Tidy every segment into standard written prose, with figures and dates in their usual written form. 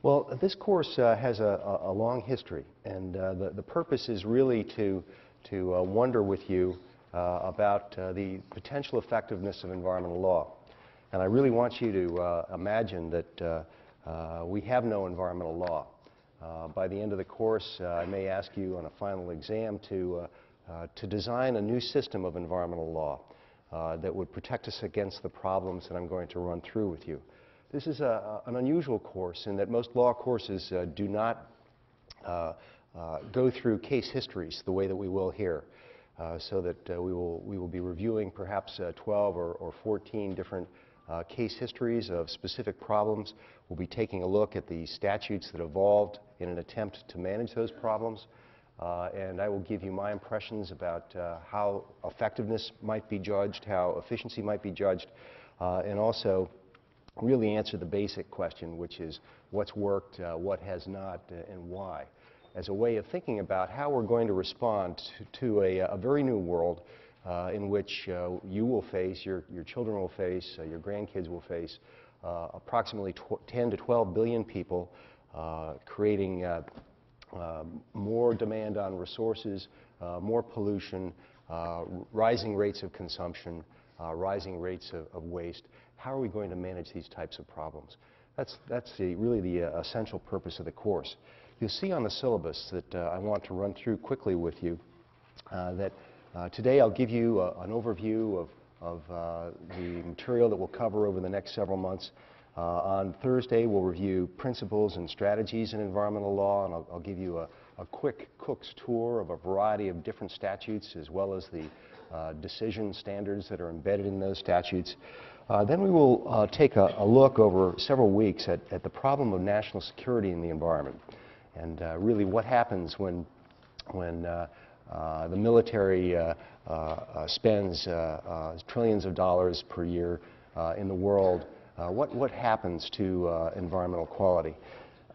Well, this course has a long history, and the purpose is really to wonder with you about the potential effectiveness of environmental law. And I really want you to imagine that we have no environmental law. By the end of the course, I may ask you on a final exam to design a new system of environmental law that would protect us against the problems that I'm going to run through with you. This is an unusual course in that most law courses do not go through case histories the way that we will here, so that we will be reviewing perhaps 12 or 14 different case histories of specific problems. We'll be taking a look at the statutes that evolved in an attempt to manage those problems, and I will give you my impressions about how effectiveness might be judged, how efficiency might be judged, and also really answer the basic question, which is what's worked, what has not, and why, as a way of thinking about how we're going to respond to a very new world in which you will face, your children will face, your grandkids will face, approximately 10 to 12 billion people, creating more demand on resources, more pollution, rising rates of consumption, rising rates of waste. How are we going to manage these types of problems? That's really the essential purpose of the course. You'll see on the syllabus that I want to run through quickly with you that today I'll give you an overview of the material that we'll cover over the next several months. On Thursday, we'll review principles and strategies in environmental law, and I'll give you a quick Cook's tour of a variety of different statutes, as well as the decision standards that are embedded in those statutes. Then we will take a look over several weeks at the problem of national security in the environment, and really what happens when the military spends trillions of dollars per year in the world. What happens to environmental quality?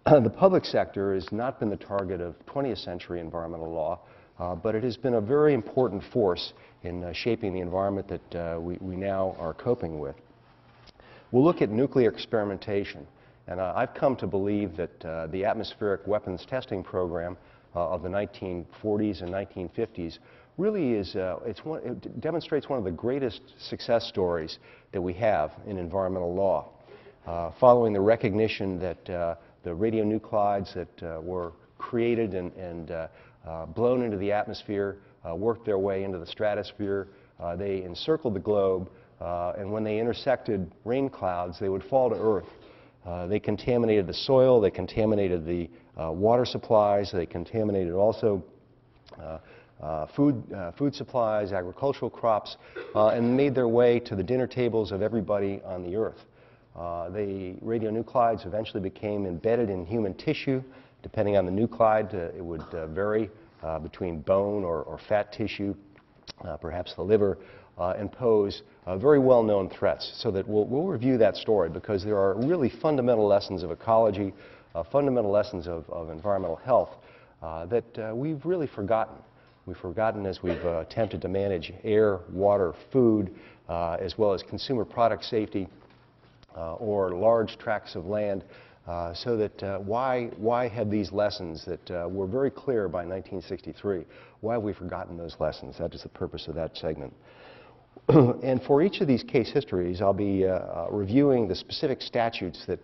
The public sector has not been the target of 20th century environmental law, but it has been a very important force in shaping the environment that we now are coping with. We'll look at nuclear experimentation, and I've come to believe that the atmospheric weapons testing program of the 1940s and 1950s really is, it demonstrates one of the greatest success stories that we have in environmental law. Following the recognition that the radionuclides that were created and blown into the atmosphere worked their way into the stratosphere, they encircled the globe, and when they intersected rain clouds, they would fall to Earth. They contaminated the soil, they contaminated the water supplies, they contaminated also food supplies, agricultural crops, and made their way to the dinner tables of everybody on the Earth. The radionuclides eventually became embedded in human tissue. Depending on the nuclide, it would vary between bone or fat tissue, perhaps the liver, and pose very well-known threats. So that we'll review that story, because there are really fundamental lessons of ecology, fundamental lessons of environmental health that we've really forgotten. We've forgotten as we've attempted to manage air, water, food, as well as consumer product safety or large tracts of land, so that why have these lessons that were very clear by 1963, why have we forgotten those lessons? That is the purpose of that segment. And for each of these case histories, I'll be reviewing the specific statutes that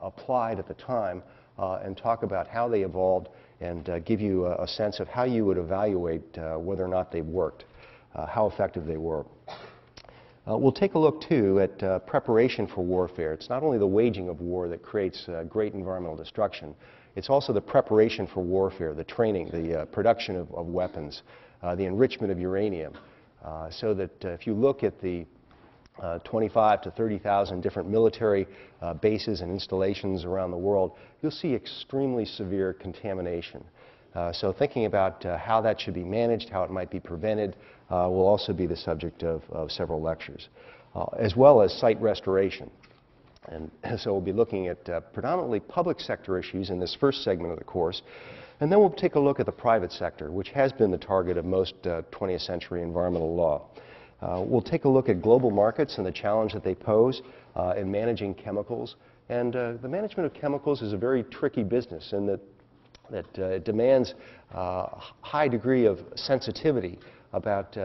applied at the time and talk about how they evolved and give you a sense of how you would evaluate whether or not they worked, how effective they were. We'll take a look, too, at preparation for warfare. It's not only the waging of war that creates great environmental destruction, it's also the preparation for warfare, the training, the production of weapons, the enrichment of uranium, so that if you look at the 25 to 30,000 different military bases and installations around the world, you'll see extremely severe contamination. So thinking about how that should be managed, how it might be prevented, will also be the subject of several lectures, as well as site restoration. And so we'll be looking at predominantly public sector issues in this first segment of the course. And then we'll take a look at the private sector, which has been the target of most 20th century environmental law. We'll take a look at global markets and the challenge that they pose in managing chemicals, And the management of chemicals is a very tricky business in that it demands a high degree of sensitivity about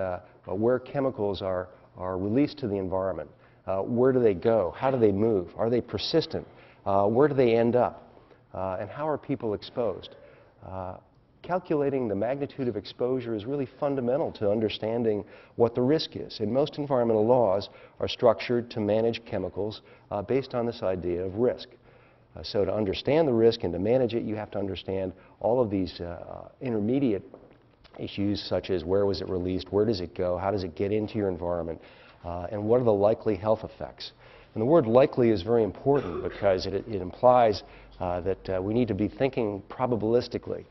where chemicals are released to the environment. Where do they go? How do they move? Are they persistent? Where do they end up? And how are people exposed? Calculating the magnitude of exposure is really fundamental to understanding what the risk is. And most environmental laws are structured to manage chemicals based on this idea of risk. So to understand the risk and to manage it, you have to understand all of these intermediate issues, such as where was it released, where does it go, how does it get into your environment, and what are the likely health effects. And the word likely is very important because it implies that we need to be thinking probabilistically.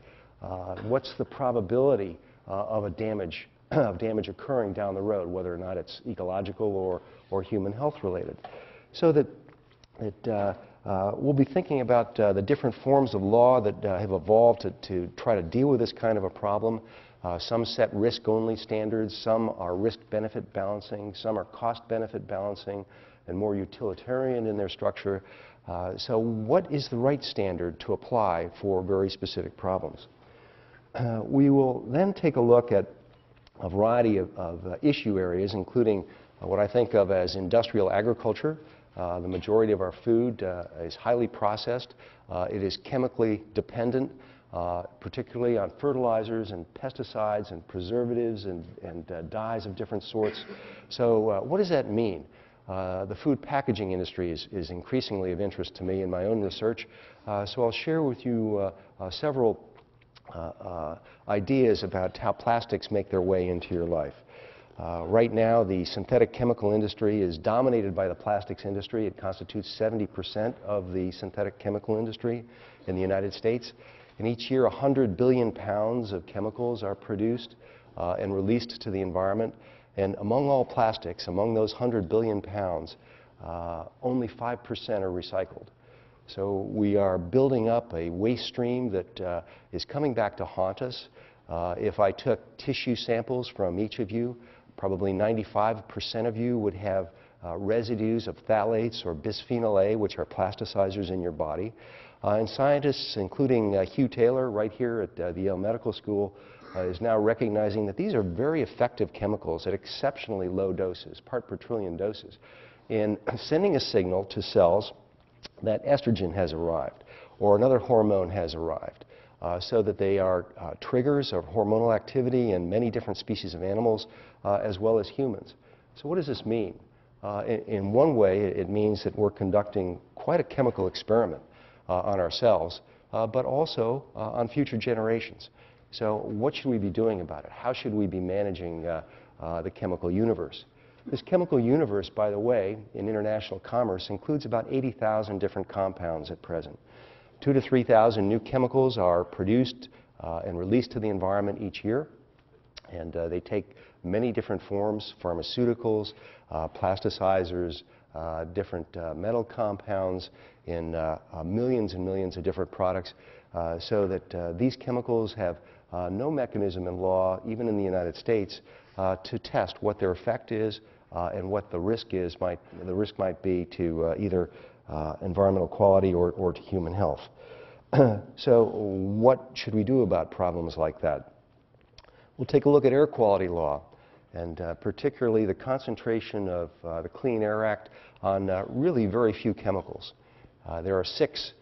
What's the probability of a damage occurring down the road, whether or not it's ecological or human health related? So that we'll be thinking about the different forms of law that have evolved to try to deal with this kind of a problem. Some set risk-only standards, some are risk-benefit balancing, some are cost-benefit balancing, and more utilitarian in their structure. So what is the right standard to apply for very specific problems? We will then take a look at a variety of issue areas, including what I think of as industrial agriculture. The majority of our food is highly processed. It is chemically dependent, particularly on fertilizers and pesticides and preservatives and dyes of different sorts. So what does that mean? The food packaging industry is increasingly of interest to me in my own research. So I'll share with you several ideas about how plastics make their way into your life. Right now, the synthetic chemical industry is dominated by the plastics industry. It constitutes 70% of the synthetic chemical industry in the United States. And each year, 100 billion pounds of chemicals are produced and released to the environment. And among all plastics, among those 100 billion pounds, only 5% are recycled. So we are building up a waste stream that is coming back to haunt us. If I took tissue samples from each of you, probably 95% of you would have residues of phthalates or bisphenol A, which are plasticizers in your body. And scientists, including Hugh Taylor right here at the Yale Medical School, is now recognizing that these are very effective chemicals at exceptionally low doses, part per trillion doses, in sending a signal to cells that estrogen has arrived or another hormone has arrived, so that they are triggers of hormonal activity in many different species of animals as well as humans. So what does this mean? In one way, it means that we're conducting quite a chemical experiment on ourselves, but also on future generations. So what should we be doing about it? How should we be managing the chemical universe? This chemical universe, by the way, in international commerce includes about 80,000 different compounds at present. 2,000 to 3,000 new chemicals are produced and released to the environment each year. And they take many different forms: pharmaceuticals, plasticizers, different metal compounds in millions and millions of different products, so that these chemicals have no mechanism in law, even in the United States, to test what their effect is and what the risk might be to either environmental quality or to human health. So what should we do about problems like that? We'll take a look at air quality law, and particularly the concentration of the Clean Air Act on really very few chemicals. There are 6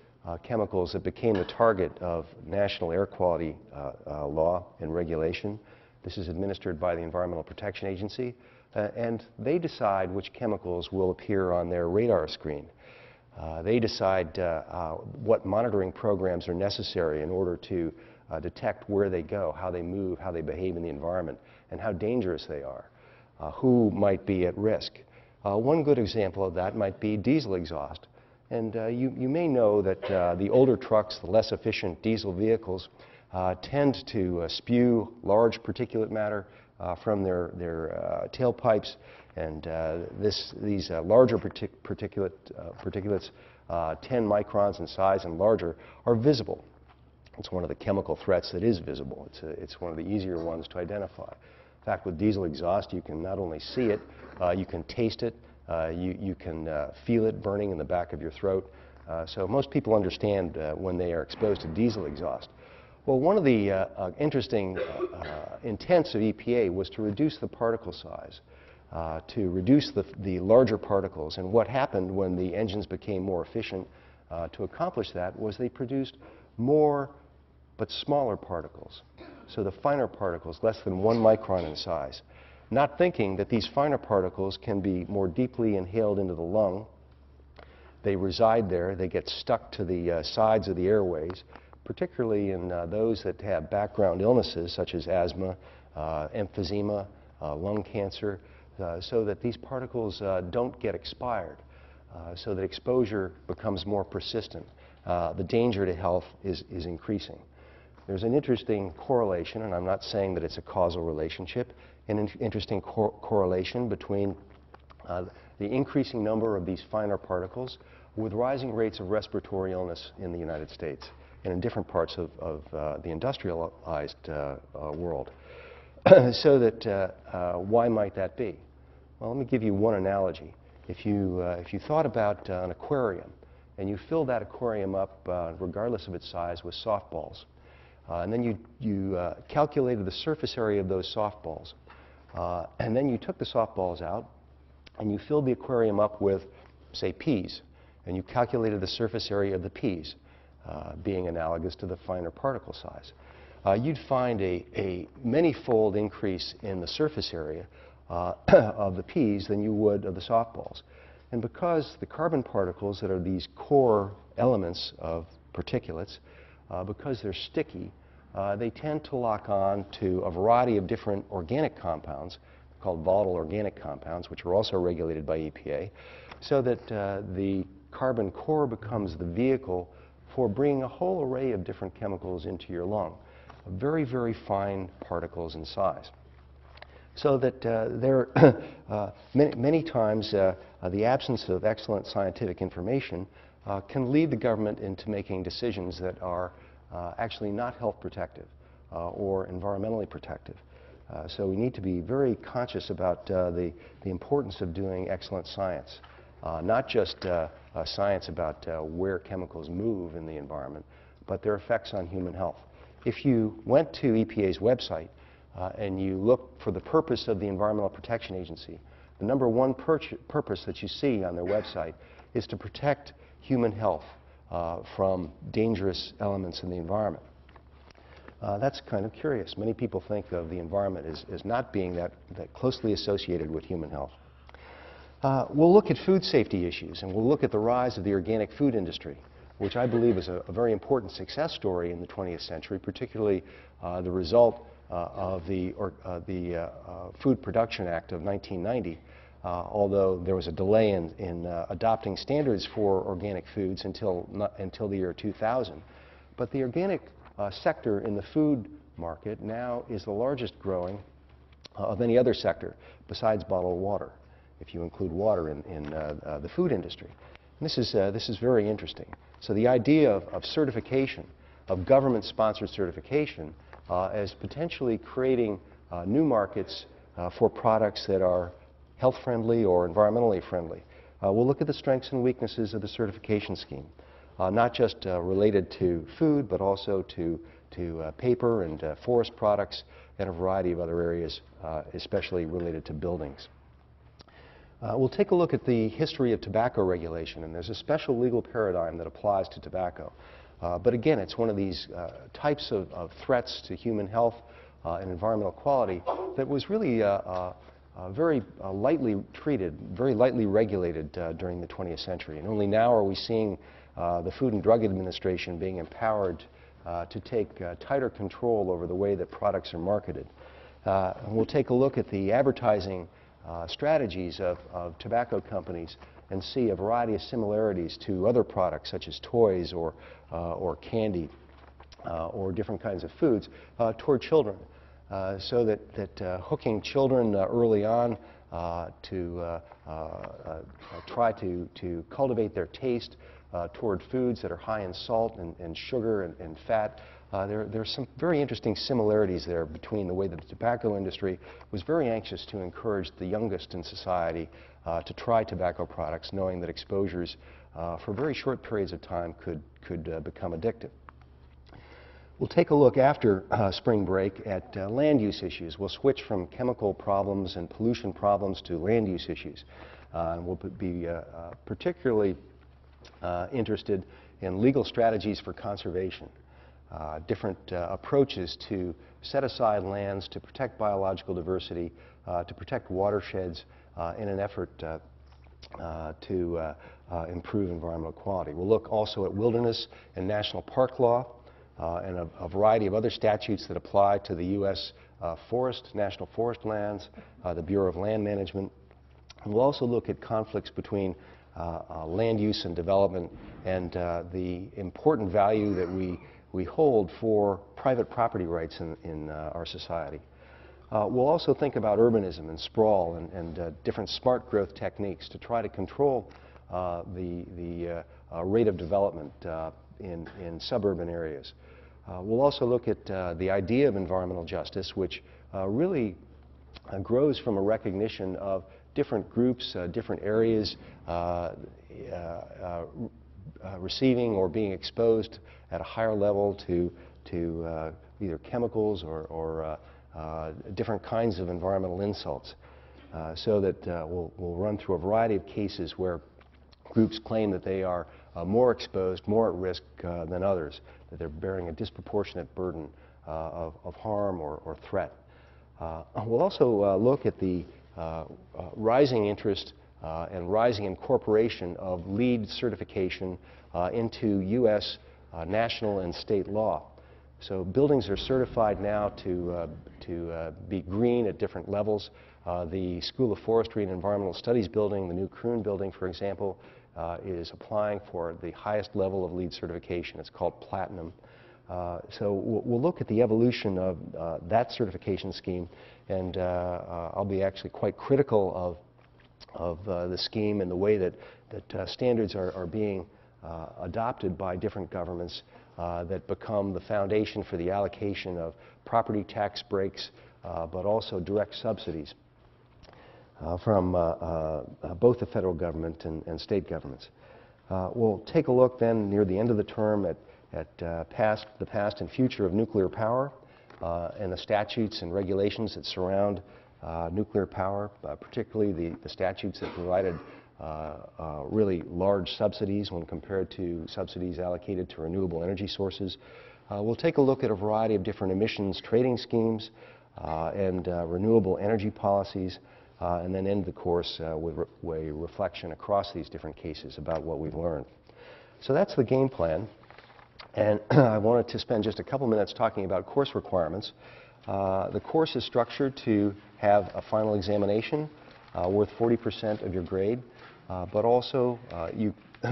chemicals that became the target of national air quality law and regulation. This is administered by the Environmental Protection Agency, and they decide which chemicals will appear on their radar screen. They decide what monitoring programs are necessary in order to detect where they go, how they move, how they behave in the environment, and how dangerous they are, who might be at risk. One good example of that might be diesel exhaust. And you may know that the older trucks, the less efficient diesel vehicles, tend to spew large particulate matter from their tailpipes, and these larger particulates, 10 microns in size and larger, are visible. It's one of the chemical threats that is visible. It's one of the easier ones to identify. In fact, with diesel exhaust, you can not only see it, you can taste it, you can feel it burning in the back of your throat. So most people understand when they are exposed to diesel exhaust. Well, one of the interesting intents of EPA was to reduce the particle size, to reduce the larger particles. And what happened when the engines became more efficient to accomplish that was they produced more but smaller particles. So the finer particles, less than 1 micron in size. Not thinking that these finer particles can be more deeply inhaled into the lung. They reside there, they get stuck to the sides of the airways, particularly in those that have background illnesses such as asthma, emphysema, lung cancer, so that these particles don't get expired, so that exposure becomes more persistent. The danger to health is increasing. There's an interesting correlation, and I'm not saying that it's a causal relationship, an interesting correlation between the increasing number of these finer particles with rising rates of respiratory illness in the United States and in different parts of the industrialized world. So that, why might that be? Well, let me give you one analogy. If you thought about an aquarium and you fill that aquarium up, regardless of its size, with softballs, and then you calculated the surface area of those softballs, and then you took the softballs out and you filled the aquarium up with, say, peas, and you calculated the surface area of the peas, being analogous to the finer particle size. You'd find a many-fold increase in the surface area of the peas than you would of the softballs. And because the carbon particles that are these core elements of particulates, because they're sticky, they tend to lock on to a variety of different organic compounds called volatile organic compounds, which are also regulated by EPA, so that the carbon core becomes the vehicle for bringing a whole array of different chemicals into your lung, very, very fine particles in size. So that many times the absence of excellent scientific information can lead the government into making decisions that are actually not health protective or environmentally protective. So we need to be very conscious about the importance of doing excellent science, not just science about where chemicals move in the environment, but their effects on human health. If you went to EPA's website and you look for the purpose of the Environmental Protection Agency, the number one purpose that you see on their website is to protect human health from dangerous elements in the environment. That's kind of curious. Many people think of the environment as not being that closely associated with human health. We'll look at food safety issues, and we'll look at the rise of the organic food industry, which I believe is a very important success story in the 20th century, particularly the result of the Food Production Act of 1990, although there was a delay in adopting standards for organic foods until the year 2000. But the organic sector in the food market now is the largest growing of any other sector besides bottled water, if you include water in the food industry. And this is very interesting. So the idea of certification, of government-sponsored certification, as potentially creating new markets for products that are health-friendly or environmentally friendly. We'll look at the strengths and weaknesses of the certification scheme, not just related to food, but also to paper and forest products and a variety of other areas, especially related to buildings. We'll take a look at the history of tobacco regulation, and there's a special legal paradigm that applies to tobacco. But again, it's one of these types of threats to human health and environmental quality that was really very lightly treated, very lightly regulated during the 20th century. And only now are we seeing the Food and Drug Administration being empowered to take tighter control over the way that products are marketed. And we'll take a look at the advertising strategies of tobacco companies and see a variety of similarities to other products such as toys or candy or different kinds of foods toward children, so that hooking children early on to try to cultivate their taste toward foods that are high in salt and sugar and fat. There are some very interesting similarities there between the way that the tobacco industry was very anxious to encourage the youngest in society to try tobacco products, knowing that exposures for very short periods of time could become addictive. We'll take a look after spring break at land use issues. We'll switch from chemical problems and pollution problems to land use issues. And we'll be particularly interested in legal strategies for conservation, different approaches to set aside lands to protect biological diversity, to protect watersheds in an effort to improve environmental quality. We'll look also at wilderness and national park law and a variety of other statutes that apply to the U.S. National forest lands, the Bureau of Land Management. And we'll also look at conflicts between land use and development and the important value that we hold for private property rights in our society. We'll also think about urbanism and sprawl and different smart growth techniques to try to control the rate of development in suburban areas. We'll also look at the idea of environmental justice, which really grows from a recognition of different groups, different areas receiving or being exposed at a higher level to either chemicals or different kinds of environmental insults, so that we'll run through a variety of cases where groups claim that they are more exposed, more at risk than others, that they're bearing a disproportionate burden of harm or threat. We'll also look at the rising interest and rising incorporation of LEED certification into U.S. National and state law. So buildings are certified now to be green at different levels. The School of Forestry and Environmental Studies building, the new Kroon building, for example, is applying for the highest level of LEED certification. It's called Platinum. So we'll look at the evolution of that certification scheme, and I'll be actually quite critical of the scheme and the way that standards are being adopted by different governments that become the foundation for the allocation of property tax breaks, but also direct subsidies from both the federal government and state governments. We'll take a look then near the end of the term at the past and future of nuclear power and the statutes and regulations that surround nuclear power, particularly the statutes that provided really large subsidies when compared to subsidies allocated to renewable energy sources. We'll take a look at a variety of different emissions trading schemes and renewable energy policies, and then end the course with a reflection across these different cases about what we've learned. So that's the game plan. And I wanted to spend just a couple minutes talking about course requirements. The course is structured to have a final examination worth 40% of your grade, but also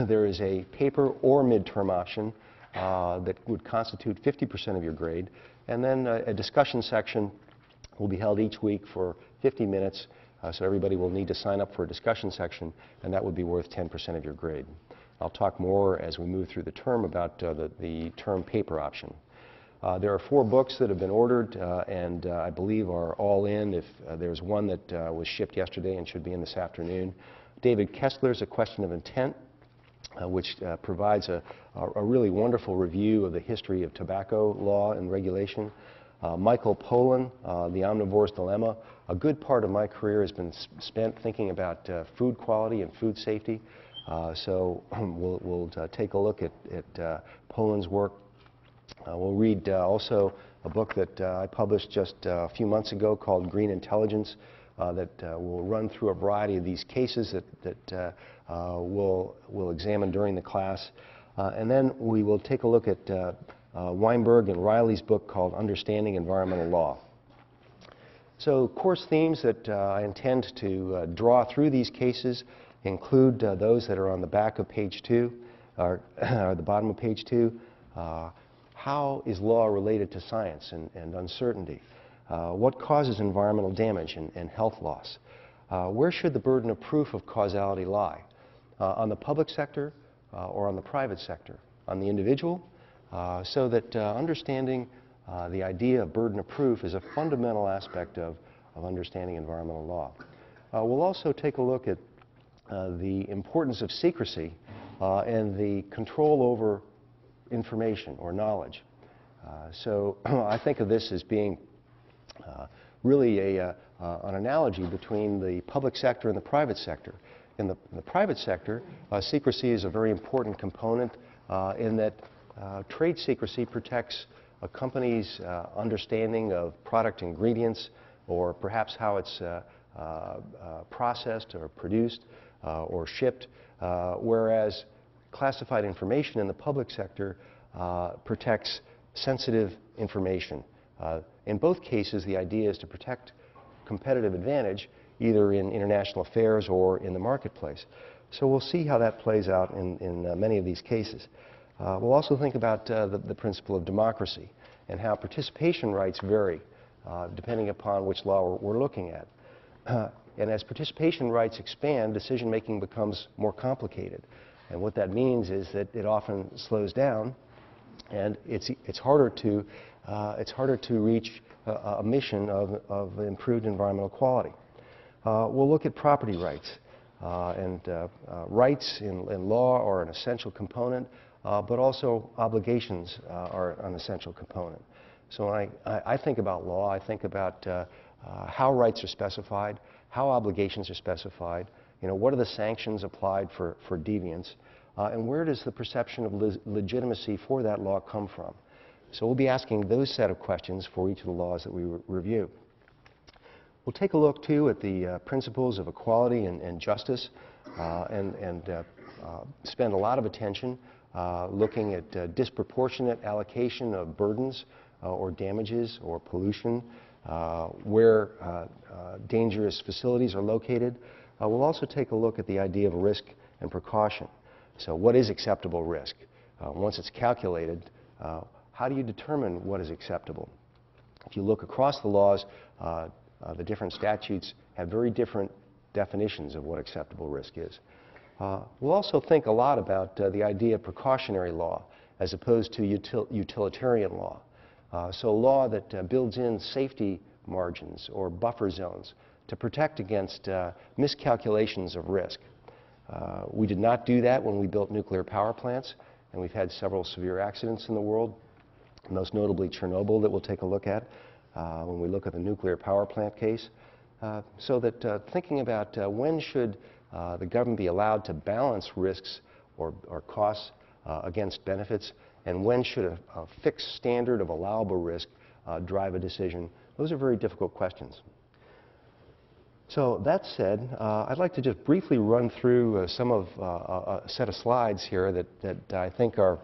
there is a paper or midterm option that would constitute 50% of your grade, and then a discussion section will be held each week for 50 minutes, so everybody will need to sign up for a discussion section, and that would be worth 10% of your grade. I'll talk more as we move through the term about the term paper option. There are 4 books that have been ordered and I believe are all in. If there's one that was shipped yesterday and should be in this afternoon. David Kessler's A Question of Intent, which provides a really wonderful review of the history of tobacco law and regulation. Michael Pollan, The Omnivore's Dilemma. A good part of my career has been spent thinking about food quality and food safety. So we'll take a look at Pollan's work. We'll read also a book that I published just a few months ago called Green Intelligence that will run through a variety of these cases that we'll examine during the class. And then we will take a look at Weinberg and Riley's book called Understanding Environmental Law. So course themes that I intend to draw through these cases include those that are on the back of page 2, or the bottom of page 2. How is law related to science and uncertainty? What causes environmental damage and health loss? Where should the burden of proof of causality lie? On the public sector or on the private sector? On the individual? So that understanding the idea of burden of proof is a fundamental aspect of understanding environmental law. We'll also take a look at the importance of secrecy and the control over information or knowledge. So I think of this as being really an analogy between the public sector and the private sector. In the private sector, secrecy is a very important component in that trade secrecy protects a company's understanding of product ingredients or perhaps how it's processed or produced or shipped, whereas classified information in the public sector protects sensitive information. In both cases, the idea is to protect competitive advantage either in international affairs or in the marketplace. So we'll see how that plays out in many of these cases. We'll also think about the principle of democracy and how participation rights vary depending upon which law we're looking at. And as participation rights expand, decision-making becomes more complicated. And what that means is that it often slows down, and it's harder to reach a mission of improved environmental quality. We'll look at property rights. Rights in law are an essential component, but also obligations are an essential component. So when I think about law, I think about how rights are specified, how obligations are specified, what are the sanctions applied for deviance, and where does the perception of legitimacy for that law come from? So we'll be asking those set of questions for each of the laws that we review. We'll take a look, too, at the principles of equality and justice and spend a lot of attention looking at disproportionate allocation of burdens or damages or pollution, where dangerous facilities are located. We'll also take a look at the idea of risk and precaution. So what is acceptable risk? Once it's calculated, how do you determine what is acceptable? If you look across the laws, the different statutes have very different definitions of what acceptable risk is. We'll also think a lot about the idea of precautionary law as opposed to utilitarian law. So law that builds in safety margins or buffer zones to protect against miscalculations of risk. We did not do that when we built nuclear power plants, and we've had several severe accidents in the world, most notably Chernobyl that we'll take a look at when we look at the nuclear power plant case. So that thinking about when should the government be allowed to balance risks or costs against benefits, and when should a fixed standard of allowable risk drive a decision, those are very difficult questions. So that said, I'd like to just briefly run through some of a set of slides here that I think are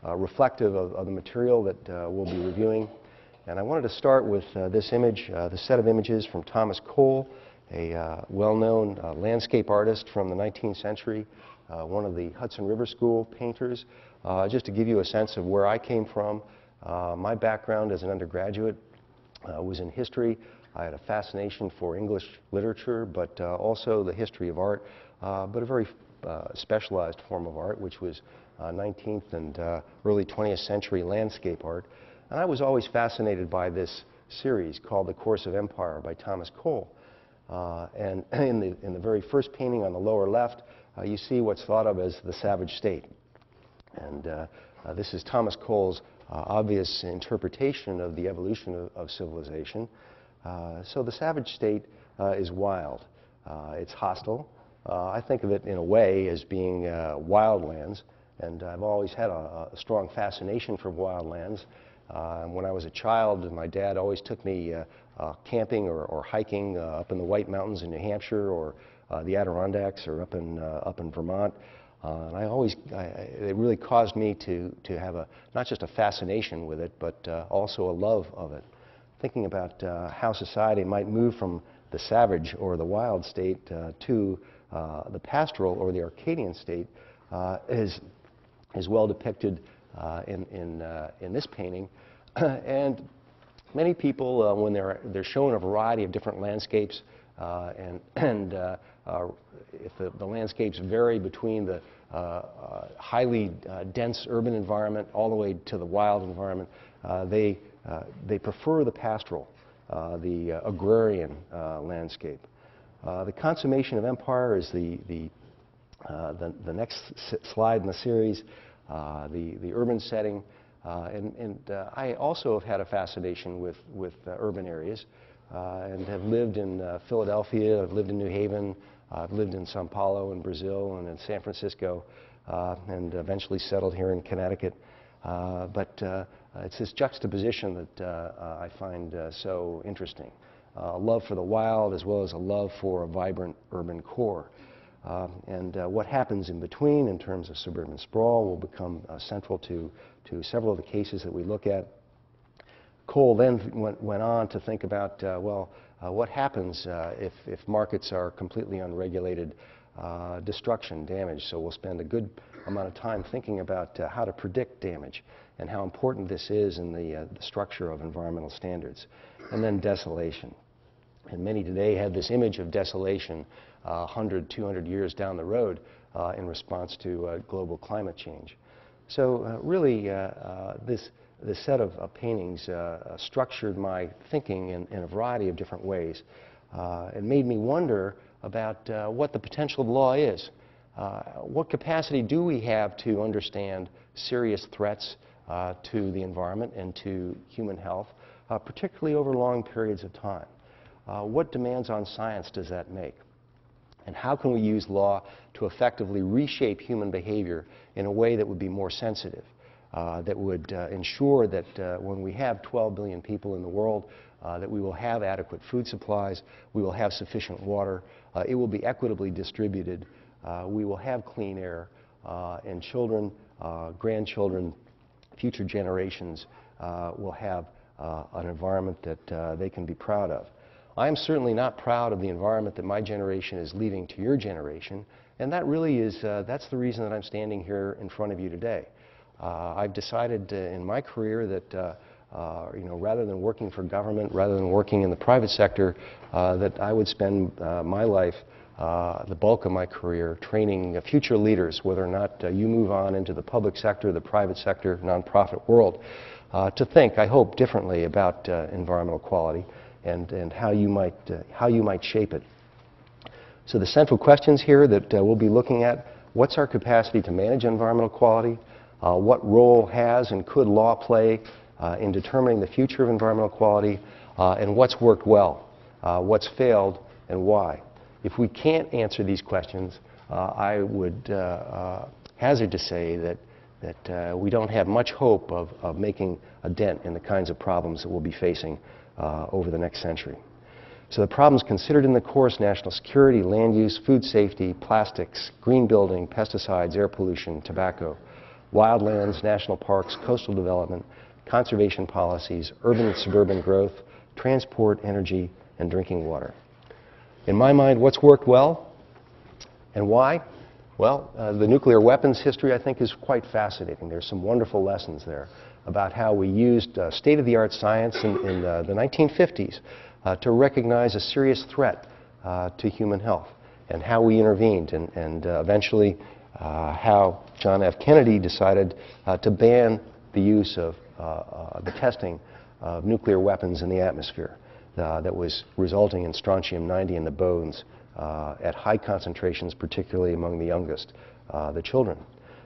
reflective of the material that we'll be reviewing. And I wanted to start with this image, this set of images from Thomas Cole, a well-known landscape artist from the 19th century, one of the Hudson River School painters. Just to give you a sense of where I came from, my background as an undergraduate was in history. I had a fascination for English literature, but also the history of art, but a very specialized form of art, which was 19th and early 20th century landscape art. And I was always fascinated by this series called The Course of Empire by Thomas Cole. And in the very first painting on the lower left, you see what's thought of as the savage state. And this is Thomas Cole's obvious interpretation of the evolution of civilization. So the savage state is wild. It's hostile. I think of it in a way as being wildlands, and I've always had a strong fascination for wildlands. When I was a child, my dad always took me camping or hiking up in the White Mountains in New Hampshire or the Adirondacks or up in Vermont. And it really caused me to have not just a fascination with it, but also a love of it. Thinking about how society might move from the savage or the wild state to the pastoral or the Arcadian state is well depicted in this painting. And many people, when they're shown a variety of different landscapes, if the landscapes vary between the highly dense urban environment all the way to the wild environment, they prefer the pastoral, the agrarian landscape. The consummation of empire is the The next slide in the series, the urban setting. I also have had a fascination with urban areas and have lived in Philadelphia, I've lived in New Haven, I've lived in Sao Paulo in Brazil and in San Francisco, and eventually settled here in Connecticut. But it's this juxtaposition that I find so interesting. A love for the wild as well as a love for a vibrant urban core. What happens in between in terms of suburban sprawl will become central to several of the cases that we look at. Cole then went on to think about, what happens if markets are completely unregulated, destruction, damage. So we'll spend a good amount of time thinking about how to predict damage and how important this is in the structure of environmental standards. And then desolation. And many today have this image of desolation 100, 200 years down the road in response to global climate change. So really, this set of paintings structured my thinking in a variety of different ways. It made me wonder about what the potential of law is. What capacity do we have to understand serious threats to the environment and to human health, particularly over long periods of time? What demands on science does that make? And how can we use law to effectively reshape human behavior in a way that would be more sensitive, that would ensure that when we have 12 billion people in the world, that we will have adequate food supplies, we will have sufficient water, it will be equitably distributed, we will have clean air, and children, grandchildren, future generations will have an environment that they can be proud of. I am certainly not proud of the environment that my generation is leaving to your generation, and that really is, that's the reason that I'm standing here in front of you today. I've decided in my career that rather than working for government, rather than working in the private sector, that I would spend my life, the bulk of my career, training future leaders, whether or not you move on into the public sector, the private sector, nonprofit world, to think, I hope, differently about environmental quality and how you might shape it. So the central questions here that we'll be looking at: what's our capacity to manage environmental quality? What role has and could law play in determining the future of environmental quality? And what's worked well? What's failed and why? If we can't answer these questions, I would hazard to say that we don't have much hope of making a dent in the kinds of problems that we'll be facing over the next century. So the problems considered in the course: national security, land use, food safety, plastics, green building, pesticides, air pollution, tobacco, wildlands, national parks, coastal development, conservation policies, urban and suburban growth, transport, energy, and drinking water. In my mind, what's worked well and why? Well, the nuclear weapons history, I think, is quite fascinating. There's some wonderful lessons there about how we used state-of-the-art science in the 1950s to recognize a serious threat to human health, and how we intervened, and eventually how John F. Kennedy decided to ban the use of the testing of nuclear weapons in the atmosphere that was resulting in strontium-90 in the bones at high concentrations, particularly among the youngest, the children.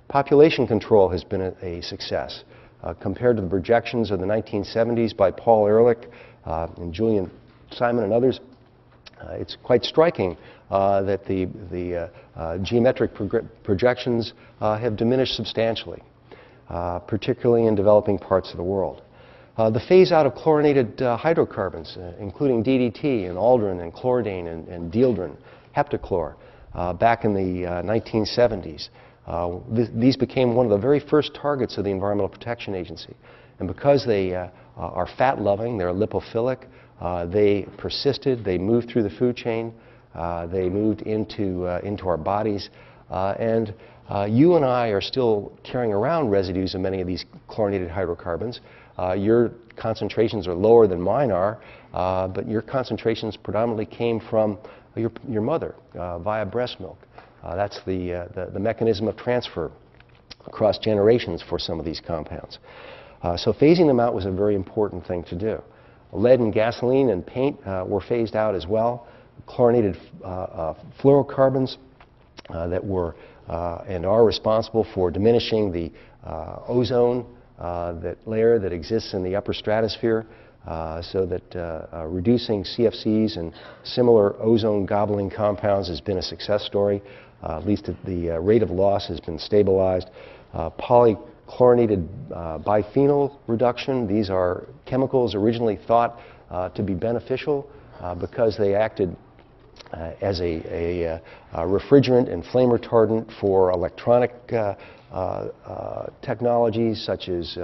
Population control has been a success. Compared to the projections of the 1970s by Paul Ehrlich and Julian Simon and others, it's quite striking that the geometric projections have diminished substantially, particularly in developing parts of the world. The phase out of chlorinated hydrocarbons, including DDT and aldrin and chloridane and dieldrin, heptachlor, back in the 1970s. These became one of the very first targets of the Environmental Protection Agency. And because they are fat-loving, they're lipophilic, they persisted, they moved through the food chain, they moved into our bodies, and you and I are still carrying around residues of many of these chlorinated hydrocarbons. Your concentrations are lower than mine are, but your concentrations predominantly came from your mother via breast milk. That's the mechanism of transfer across generations for some of these compounds. So phasing them out was a very important thing to do. Lead in gasoline and paint were phased out as well. Chlorinated fluorocarbons that were and are responsible for diminishing the ozone layer that exists in the upper stratosphere, so that reducing CFCs and similar ozone-gobbling compounds has been a success story. At least the rate of loss has been stabilized. Polychlorinated biphenyl reduction. These are chemicals originally thought to be beneficial because they acted as a refrigerant and flame retardant for electronic technologies such as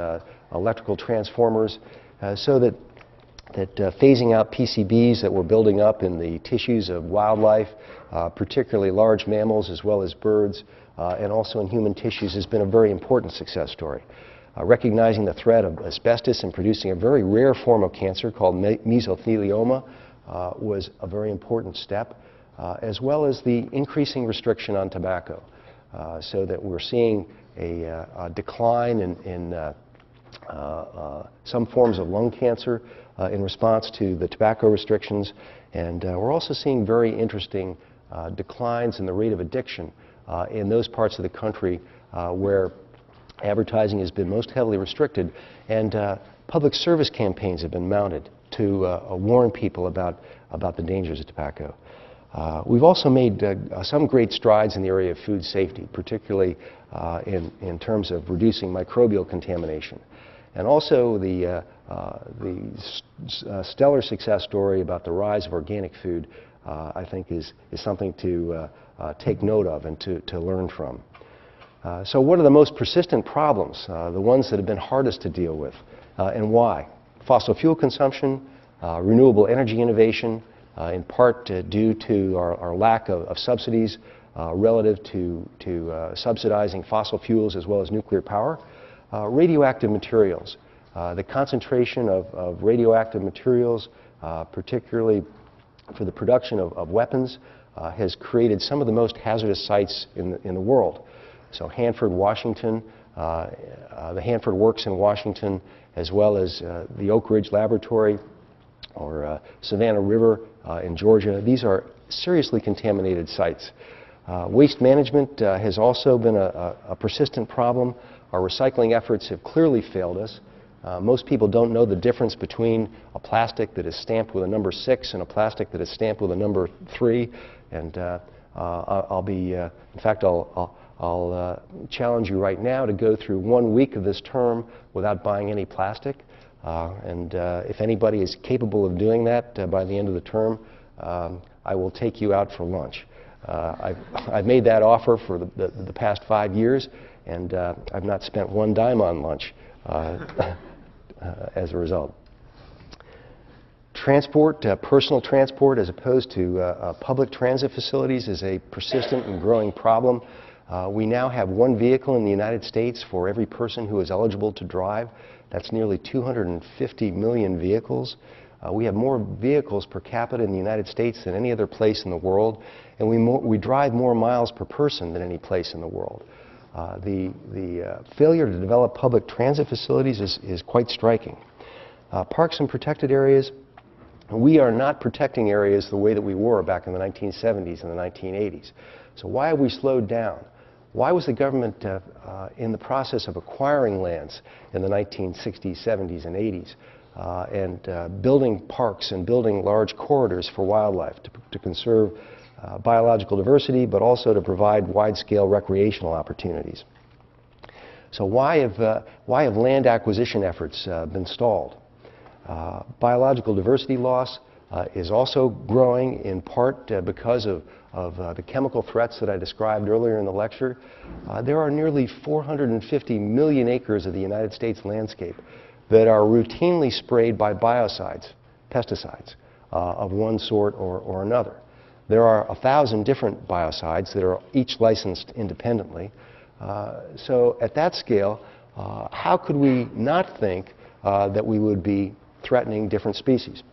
electrical transformers, so that phasing out PCBs that were building up in the tissues of wildlife, particularly large mammals as well as birds, and also in human tissues, has been a very important success story. Recognizing the threat of asbestos in producing a very rare form of cancer called mesothelioma was a very important step, as well as the increasing restriction on tobacco, so that we're seeing a decline in some forms of lung cancer in response to the tobacco restrictions, and we're also seeing very interesting declines in the rate of addiction in those parts of the country where advertising has been most heavily restricted, and public service campaigns have been mounted to warn people about the dangers of tobacco. We've also made some great strides in the area of food safety, particularly in terms of reducing microbial contamination. And also the stellar success story about the rise of organic food, I think, is something to take note of and to learn from. So what are the most persistent problems, the ones that have been hardest to deal with, and why? Fossil fuel consumption, renewable energy innovation, in part due to our lack of subsidies relative to subsidizing fossil fuels as well as nuclear power. Radioactive materials. The concentration of radioactive materials, particularly for the production of weapons, has created some of the most hazardous sites in the world. So Hanford, Washington, the Hanford Works in Washington, as well as the Oak Ridge Laboratory or Savannah River in Georgia. These are seriously contaminated sites. Waste management has also been a persistent problem. Our recycling efforts have clearly failed us. Most people don't know the difference between a plastic that is stamped with a number 6 and a plastic that is stamped with a number 3. And in fact, I'll challenge you right now to go through 1 week of this term without buying any plastic. If anybody is capable of doing that by the end of the term, I will take you out for lunch. I've made that offer for the past 5 years, and I've not spent one dime on lunch as a result. Transport, personal transport as opposed to public transit facilities, is a persistent and growing problem. We now have 1 vehicle in the United States for every person who is eligible to drive. That's nearly 250 million vehicles. We have more vehicles per capita in the United States than any other place in the world, and we drive more miles per person than any place in the world. The failure to develop public transit facilities is quite striking. Parks and protected areas. We are not protecting areas the way that we were back in the 1970s and the 1980s. So why have we slowed down? Why was the government in the process of acquiring lands in the 1960s, 70s, and 80s and building parks and building large corridors for wildlife to conserve biological diversity, but also to provide wide-scale recreational opportunities? So why have land acquisition efforts been stalled? Biological diversity loss is also growing, in part because of the chemical threats that I described earlier in the lecture. There are nearly 450 million acres of the United States landscape that are routinely sprayed by biocides, pesticides, of one sort or another. There are 1,000 different biocides that are each licensed independently. So at that scale, how could we not think that we would be threatening different species?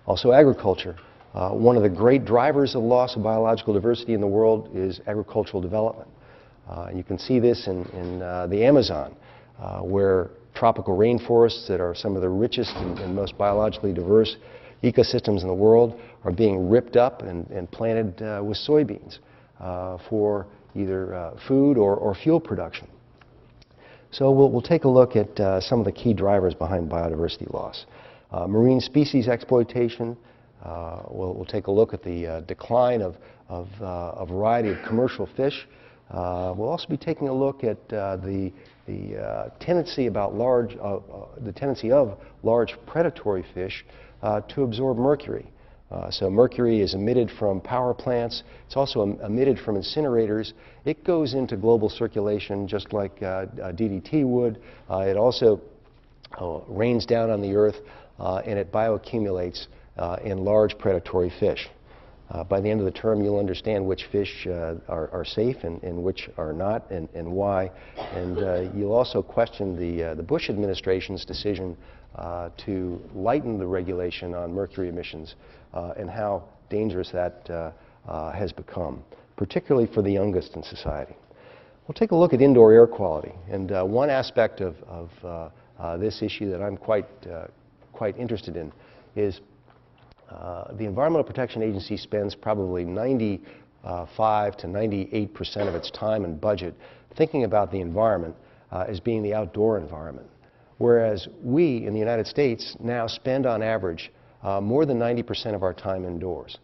Also agriculture. One of the great drivers of loss of biological diversity in the world is agricultural development. You can see this in the Amazon, where tropical rainforests that are some of the richest and most biologically diverse ecosystems in the world are being ripped up and planted with soybeans. for either food or fuel production. So we'll take a look at some of the key drivers behind biodiversity loss. Marine species exploitation. We'll take a look at the decline of a variety of commercial fish. We'll also be taking a look at the tendency of large predatory fish to absorb mercury. So mercury is emitted from power plants. It's also emitted from incinerators. It goes into global circulation just like DDT would. It also rains down on the earth and it bioaccumulates in large predatory fish. By the end of the term, you'll understand which fish are safe and which are not, and why. And you'll also question the Bush administration's decision to lighten the regulation on mercury emissions and how dangerous that has become, particularly for the youngest in society. We'll take a look at indoor air quality. And one aspect of this issue that I'm quite interested in is the Environmental Protection Agency spends probably 95 to 98% of its time and budget thinking about the environment as being the outdoor environment, whereas we in the United States now spend on average more than 90% of our time indoors.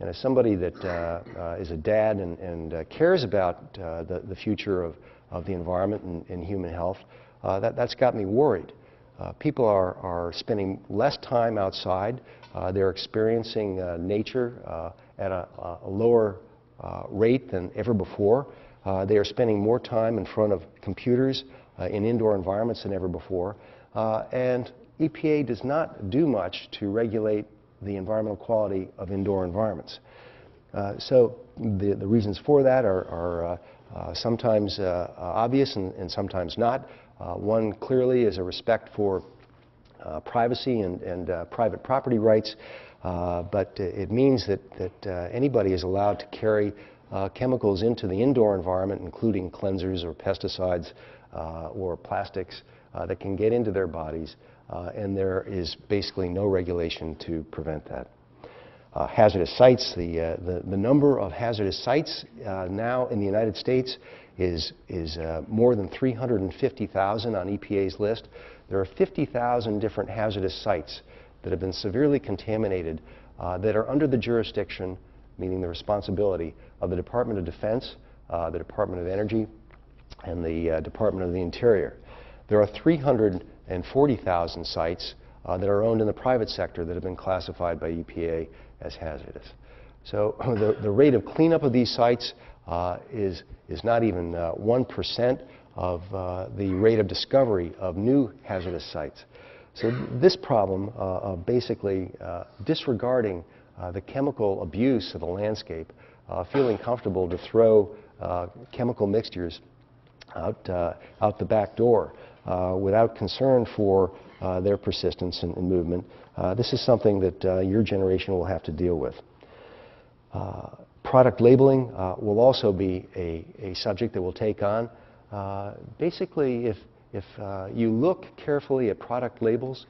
And as somebody that is a dad and cares about the future of the environment and human health, that's got me worried. People are spending less time outside. They're experiencing nature at a lower rate than ever before. They are spending more time in front of computers in indoor environments than ever before. And EPA does not do much to regulate the environmental quality of indoor environments. So the reasons for that are sometimes obvious and sometimes not. One clearly is a respect for privacy and private property rights, but it means that anybody is allowed to carry chemicals into the indoor environment, including cleansers or pesticides or plastics that can get into their bodies, and there is basically no regulation to prevent that. Hazardous sites, the number of hazardous sites now in the United States is more than 350,000 on EPA's list. There are 50,000 different hazardous sites that have been severely contaminated that are under the jurisdiction, meaning the responsibility, of the Department of Defense, the Department of Energy, and the Department of the Interior. There are 340,000 sites that are owned in the private sector that have been classified by EPA as hazardous. So the rate of cleanup of these sites is not even 1% of the rate of discovery of new hazardous sites. So this problem of basically disregarding the chemical abuse of the landscape, feeling comfortable to throw chemical mixtures out the back door without concern for their persistence and movement, this is something that your generation will have to deal with. Product labeling will also be a subject that we'll take on. Basically, if you look carefully at product labels,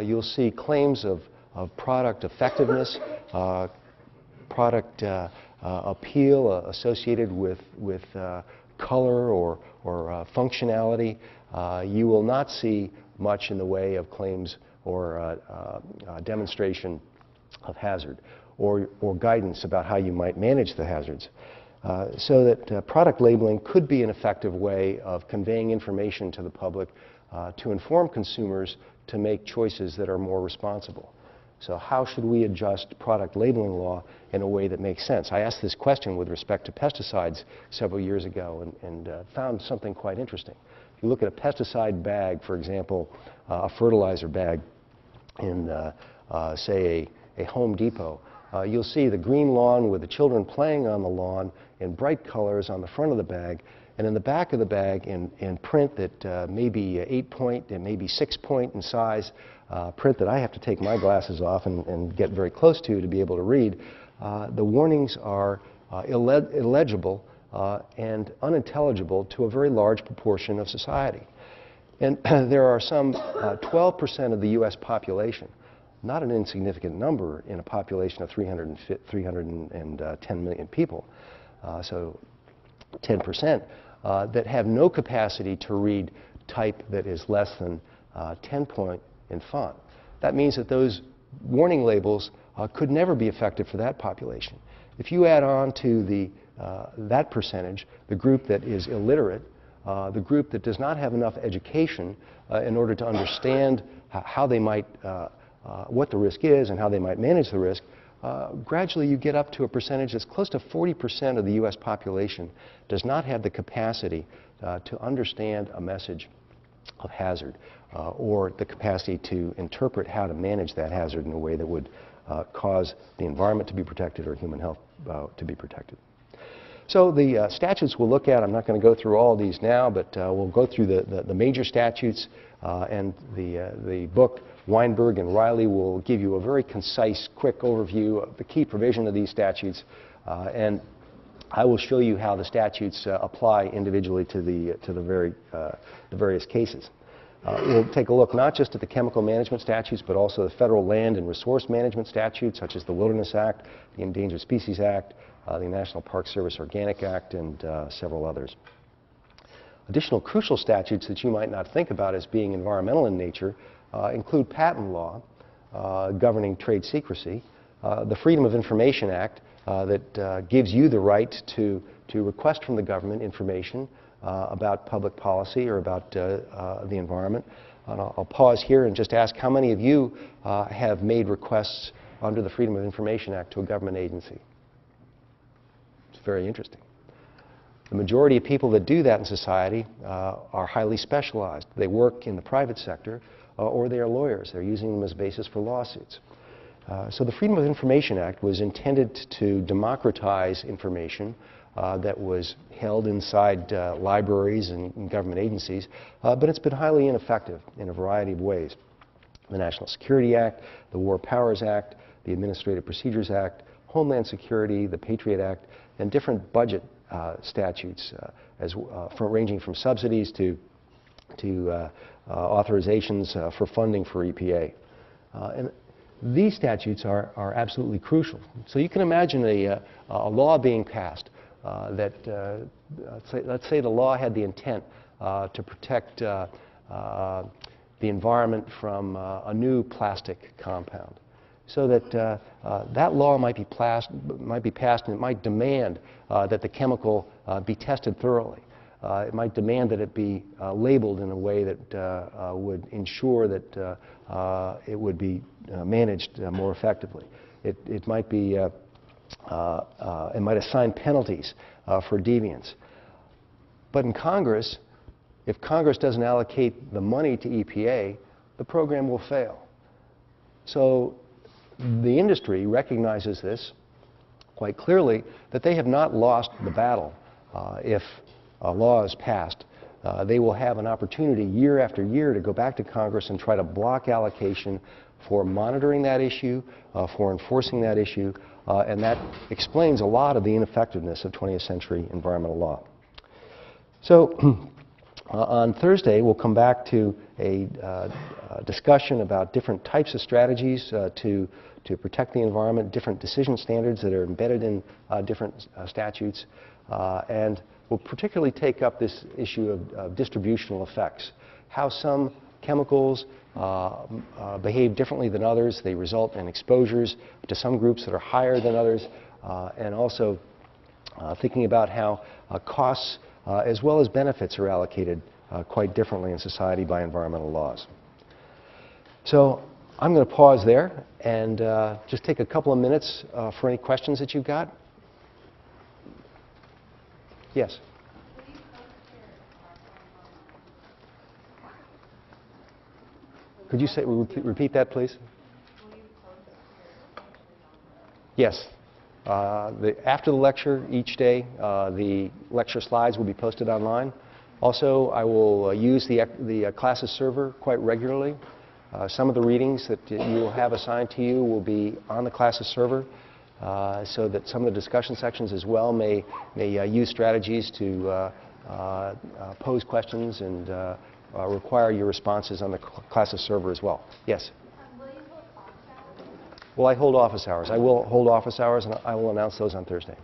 you'll see claims of product effectiveness, product appeal associated with color or functionality. You will not see much in the way of claims or demonstration of hazard or guidance about how you might manage the hazards. So that product labeling could be an effective way of conveying information to the public to inform consumers to make choices that are more responsible. So how should we adjust product labeling law in a way that makes sense? I asked this question with respect to pesticides several years ago and found something quite interesting. If you look at a pesticide bag, for example, a fertilizer bag in, say, a Home Depot, you'll see the green lawn with the children playing on the lawn in bright colors on the front of the bag, and in the back of the bag in print that may be 8-point and maybe 6-point in size, print that I have to take my glasses off and get very close to be able to read. The warnings are illegible and unintelligible to a very large proportion of society. And there are some 12% of the U.S. population, not an insignificant number in a population of 310 million people, so 10%, that have no capacity to read type that is less than 10 point in font. That means that those warning labels could never be effective for that population. If you add on to that percentage the group that is illiterate, the group that does not have enough education in order to understand how they might, what the risk is and how they might manage the risk, gradually you get up to a percentage that's close to 40% of the U.S. population does not have the capacity to understand a message of hazard or the capacity to interpret how to manage that hazard in a way that would cause the environment to be protected or human health to be protected. So the statutes we'll look at, I'm not going to go through all of these now, but we'll go through the major statutes, and the book Weinberg and Riley will give you a very concise, quick overview of the key provision of these statutes, and I will show you how the statutes apply individually to the various cases. We'll take a look not just at the chemical management statutes, but also the federal land and resource management statutes, such as the Wilderness Act, the Endangered Species Act, the National Park Service Organic Act, and several others. Additional crucial statutes that you might not think about as being environmental in nature include patent law governing trade secrecy, the Freedom of Information Act that gives you the right to request from the government information about public policy or about the environment. And I'll pause here and just ask how many of you have made requests under the Freedom of Information Act to a government agency? It's very interesting. The majority of people that do that in society are highly specialized. They work in the private sector or they are lawyers. They're using them as a basis for lawsuits. So the Freedom of Information Act was intended to democratize information that was held inside libraries and government agencies, but it's been highly ineffective in a variety of ways. The National Security Act, the War Powers Act, the Administrative Procedures Act, Homeland Security, the Patriot Act, and different budget statutes ranging from subsidies to authorizations for funding for EPA. And these statutes are absolutely crucial. So you can imagine a law being passed that, let's say the law had the intent to protect the environment from a new plastic compound. So that that law might be passed and it might demand that the chemical be tested thoroughly. It might demand that it be labeled in a way that would ensure that it would be managed more effectively. It might be, it might assign penalties for deviance. But in Congress, if Congress doesn't allocate the money to EPA, the program will fail. So the industry recognizes this quite clearly, that they have not lost the battle. If a law is passed, they will have an opportunity year after year to go back to Congress and try to block allocation for monitoring that issue, for enforcing that issue, and that explains a lot of the ineffectiveness of 20th century environmental law. So on Thursday, we'll come back to a discussion about different types of strategies to protect the environment, different decision standards that are embedded in different statutes, and we'll particularly take up this issue of distributional effects, how some chemicals behave differently than others. They result in exposures to some groups that are higher than others, and also thinking about how costs as well as benefits are allocated quite differently in society by environmental laws. So I'm going to pause there and just take a couple of minutes for any questions that you've got. Yes? Could you say, repeat that, please? Yes. After the lecture, each day, the lecture slides will be posted online. Also, I will use the classes server quite regularly. Some of the readings that you will have assigned to you will be on the classes server, so that some of the discussion sections as well may use strategies to pose questions and require your responses on the classes server as well. Yes? Will you hold office hours? Well, I hold office hours. I will hold office hours, and I will announce those on Thursday.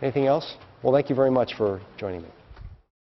Anything else? Well, thank you very much for joining me.